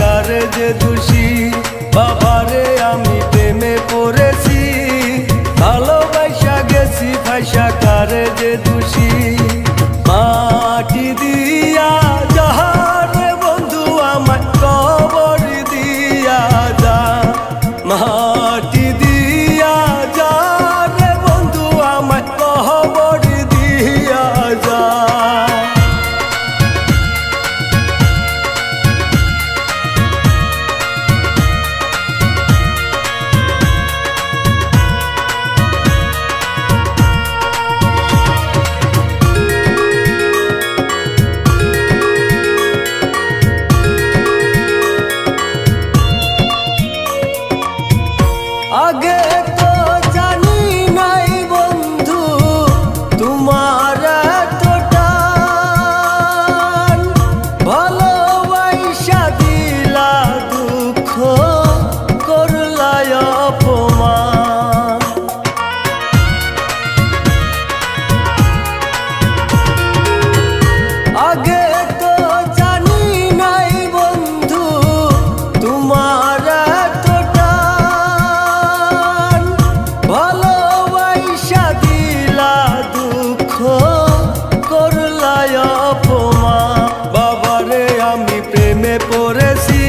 কারে যে দোষী। বাবারে আমি প্রেমে পড়েছি, ভালোবাসা গেছি ফাইসা কারে যে দোষী। মাটি দিয়া যাহারে বন্ধু আমায় কবর দিয়া যা, মাটি দিয়া যারে বন্ধু আমায় কবর দিয়া যা। আগে তো জানি নাই বন্ধু তোমার এতটা, ভালোবাসা দিলা দুঃখ করলা অপমান। আগে তো জানি নাই বন্ধু তোমার ভালোবাসা দিলা দুঃখ করলা অপমান। বাবারে আমি প্রেমে পড়েছি,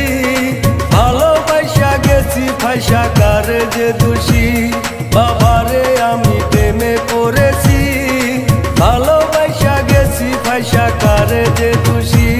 ভালোবাসা গেছি ফাইসা কারে যে দোষী। বাবারে আমি প্রেমে পড়েছি, ভালোবাসা গেছি ফাইসা কারে যে দোষী।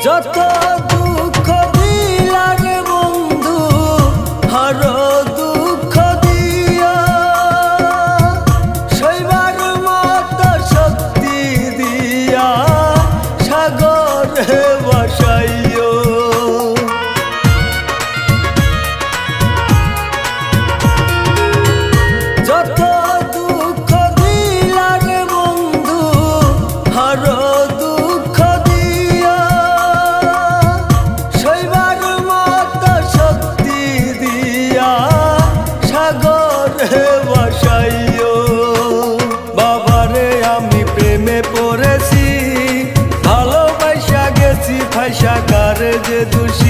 যত দুঃখ দিলা রে বন্ধু আরো দুঃখ দিও, সইবার মতো শক্তি দিয়া সাগরে বসাইও। যত দুঃখ দিলা রে বন্ধু আরো দুঃখ দিও, সইবার মতো শক্তি দিয়া সাগরে বসাইও। বাবারে আমি প্রেমে পড়েছি, ভালোবাসা গেছি ফাইসা কারে যে দোষী।